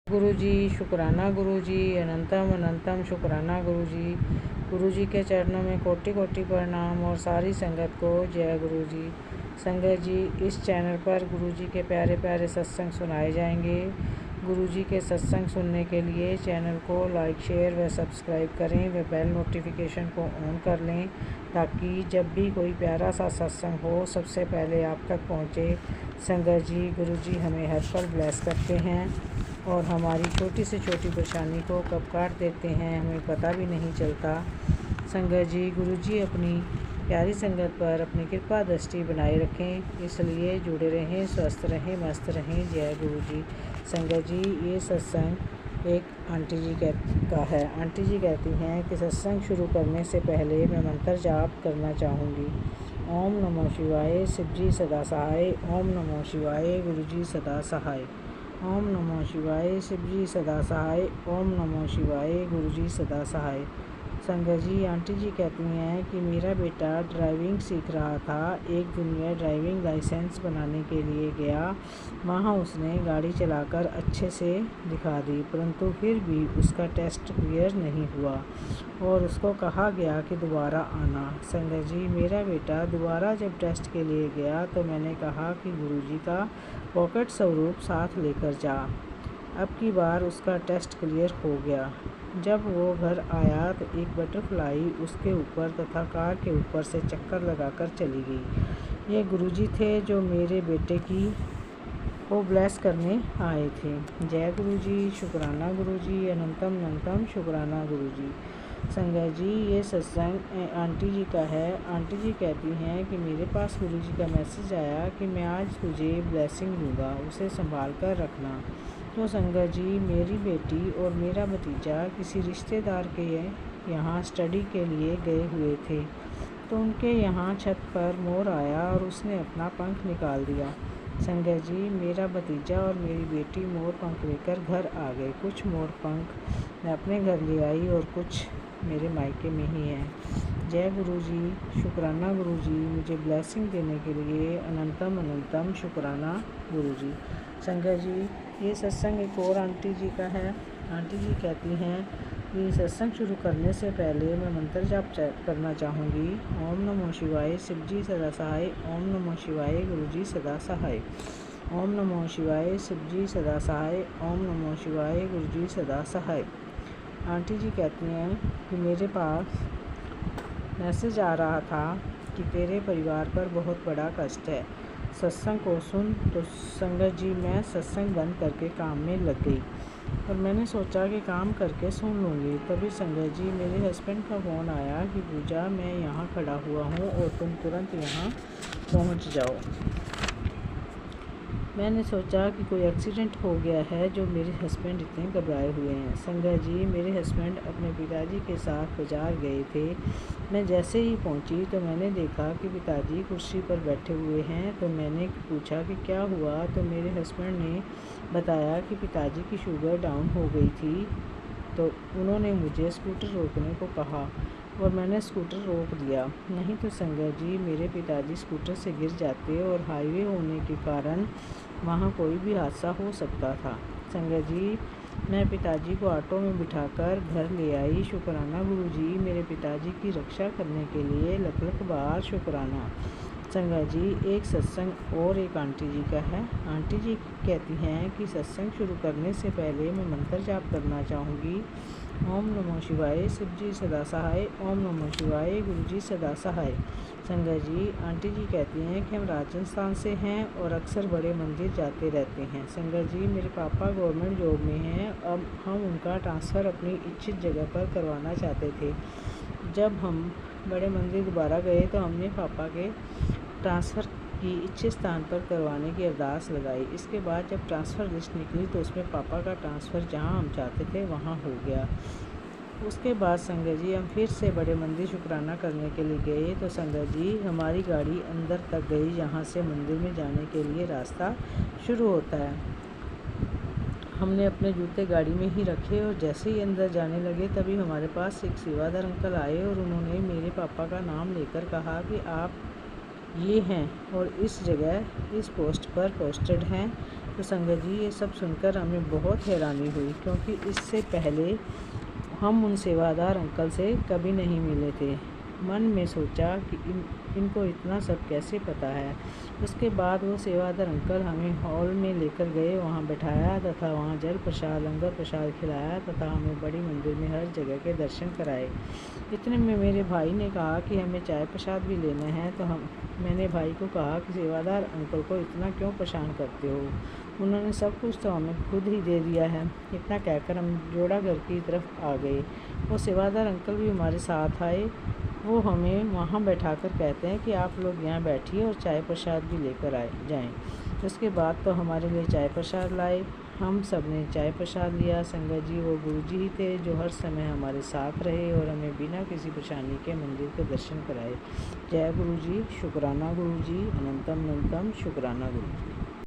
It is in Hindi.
गुरुजी शुक्राना गुरुजी, अनंतम अनंतम शुक्राना गुरुजी। गुरुजी के चरणों में कोटि कोटि प्रणाम और सारी संगत को जय गुरुजी। संगत जी, इस चैनल पर गुरुजी के प्यारे प्यारे सत्संग सुनाए जाएंगे। गुरुजी के सत्संग सुनने के लिए चैनल को लाइक शेयर व सब्सक्राइब करें व बेल नोटिफिकेशन को ऑन कर लें, ताकि जब भी कोई प्यारा सा सत्संग हो सबसे पहले आप तक पहुँचे। संगत जी, गुरुजी हमें हर पल ब्लेस करते हैं और हमारी छोटी से छोटी परेशानी को कब काट देते हैं हमें पता भी नहीं चलता। संगत जी, गुरुजी अपनी प्यारी संगत पर अपनी कृपा दृष्टि बनाए रखें, इसलिए जुड़े रहें, स्वस्थ रहें, मस्त रहें। जय गुरुजी। संगत जी, ये सत्संग एक आंटी जी का है। आंटी जी कहती हैं कि सत्संग शुरू करने से पहले मैं मंत्र जाप करना चाहूँगी। ओम नमो शिवाय, शिव जी सदा सहाय। ओम नमो शिवाय, गुरुजी सदा सहाय। ओम नमो शिवाय, शिव जी सदा सहाय। ओम नमो शिवाय, गुरुजी सदा सहाय। संगत जी, आंटी जी कहती हैं कि मेरा बेटा ड्राइविंग सीख रहा था। एक दिन वह ड्राइविंग लाइसेंस बनाने के लिए गया। वहाँ उसने गाड़ी चलाकर अच्छे से दिखा दी, परंतु फिर भी उसका टेस्ट क्लियर नहीं हुआ और उसको कहा गया कि दोबारा आना। संगत जी, मेरा बेटा दोबारा जब टेस्ट के लिए गया तो मैंने कहा कि गुरुजी का पॉकेट स्वरूप साथ लेकर जा। अब की बार उसका टेस्ट क्लियर हो गया। जब वो घर आया तो एक बटरफ्लाई उसके ऊपर तथा कार के ऊपर से चक्कर लगाकर चली गई। ये गुरुजी थे जो मेरे बेटे को ब्लेस करने आए थे। जय गुरुजी, शुक्राना गुरुजी, अनंतम अनंतम शुक्राना गुरुजी। संगत जी, ये सत्संग आंटी जी का है। आंटी जी कहती हैं कि मेरे पास गुरुजी का मैसेज आया कि मैं आज तुझे ब्लेसिंग दूंगा, उसे संभाल कर रखना। तो संगत जी, मेरी बेटी और मेरा भतीजा किसी रिश्तेदार के यहाँ स्टडी के लिए गए हुए थे, तो उनके यहाँ छत पर मोर आया और उसने अपना पंख निकाल दिया। संगत जी, मेरा भतीजा और मेरी बेटी मोर पंख लेकर घर आ गए। कुछ मोर पंख मैं अपने घर ले आई और कुछ मेरे मायके में ही हैं। जय गुरुजी, शुक्राना गुरुजी, मुझे ब्लेसिंग देने के लिए अनंतम अनंतम शुक्राना गुरुजी। संगत जी, ये सत्संग एक और आंटी जी का है। आंटी जी कहती हैं कि सत्संग शुरू करने से पहले मैं मंत्र जाप करना चाहूँगी। ओम नमो शिवाय, शिव जी सदा सहाय। ओम नमो शिवाय, गुरुजी सदा सहाय। ओम नमो शिवाय, शिव जी सदा सहाय। ओम नमो शिवाय, गुरुजी सदा सहाय। आंटी जी कहती हैं कि मेरे पास मैसेज आ रहा था कि तेरे परिवार पर बहुत बड़ा कष्ट है, सत्संग को सुन। तो संगत जी, मैं सत्संग बंद करके काम में लग गई और मैंने सोचा कि काम करके सुन लूँगी। तभी संगत जी, मेरे हस्बैंड का फ़ोन आया कि पूजा, मैं यहाँ खड़ा हुआ हूँ और तुम तुरंत यहाँ पहुँच जाओ। मैंने सोचा कि कोई एक्सीडेंट हो गया है जो मेरे हस्बैंड इतने घबराए हुए हैं। संगत जी, मेरे हस्बैंड अपने पिताजी के साथ बाज़ार गए थे। मैं जैसे ही पहुंची तो मैंने देखा कि पिताजी कुर्सी पर बैठे हुए हैं। तो मैंने पूछा कि क्या हुआ, तो मेरे हस्बैंड ने बताया कि पिताजी की शुगर डाउन हो गई थी। तो उन्होंने मुझे स्कूटर रोकने को कहा और मैंने स्कूटर रोक दिया, नहीं तो संगत जी, मेरे पिताजी स्कूटर से गिर जाते और हाईवे होने के कारण वहाँ कोई भी हादसा हो सकता था। संगत जी, मैं पिताजी को ऑटो में बिठाकर घर ले आई। शुक्राना गुरुजी, मेरे पिताजी की रक्षा करने के लिए लख लख बार शुक्राना। संगत जी, एक सत्संग और एक आंटी जी का है। आंटी जी कहती हैं कि सत्संग शुरू करने से पहले मैं मंत्र जाप करना चाहूँगी। ओम नमो शिवाय, शिव जी सदा सहाय। ओम नमो शिवाय, गुरुजी सदा सहाय। संगत जी, आंटी जी कहती हैं कि हम राजस्थान से हैं और अक्सर बड़े मंदिर जाते रहते हैं। संगत जी, मेरे पापा गवर्नमेंट जॉब में हैं। अब हम उनका ट्रांसफ़र अपनी इच्छित जगह पर करवाना चाहते थे। जब हम बड़े मंदिर दोबारा गए तो हमने पापा के ट्रांसफ़र की इच्छित स्थान पर करवाने की अरदास लगाई। इसके बाद जब ट्रांसफ़र लिस्ट निकली तो उसमें पापा का ट्रांसफ़र जहां हम चाहते थे वहां हो गया। उसके बाद संगत जी, हम फिर से बड़े मंदिर शुक्राना करने के लिए गए। तो संगत जी, हमारी गाड़ी अंदर तक गई, जहाँ से मंदिर में जाने के लिए रास्ता शुरू होता है। हमने अपने जूते गाड़ी में ही रखे और जैसे ही अंदर जाने लगे तभी हमारे पास एक सेवादार अंकल आए और उन्होंने मेरे पापा का नाम लेकर कहा कि आप ये हैं और इस जगह इस पोस्ट पर पोस्टेड हैं। तो संगत जी ये सब सुनकर हमें बहुत हैरानी हुई, क्योंकि इससे पहले हम उन सेवादार अंकल से कभी नहीं मिले थे। मन में सोचा कि इनको इतना सब कैसे पता है। उसके बाद वो सेवादार अंकल हमें हॉल में लेकर गए, वहाँ बैठाया तथा वहाँ जल प्रसाद लंगर प्रसाद खिलाया तथा हमें बड़ी मंदिर में हर जगह के दर्शन कराए। इतने में मेरे भाई ने कहा कि हमें चाय प्रसाद भी लेना है, तो मैंने भाई को कहा कि सेवादार अंकल को इतना क्यों परेशान करते हो, उन्होंने सब कुछ तो हमें खुद ही दे दिया है। इतना कहकर हम जोड़ा घर की तरफ आ गए। वो सेवादार अंकल भी हमारे साथ आए। वो हमें वहाँ बैठाकर कहते हैं कि आप लोग यहाँ बैठिए और चाय प्रसाद भी लेकर जाएं। उसके बाद तो हमारे लिए चाय प्रसाद लाए। हम सब ने चाय प्रसाद लिया। संगत जी वो गुरुजी ही थे जो हर समय हमारे साथ रहे और हमें बिना किसी परेशानी के मंदिर के दर्शन कराए। जय गुरुजी, शुक्राना गुरुजी, अनंतम अनंतम शुक्राना गुरुजी।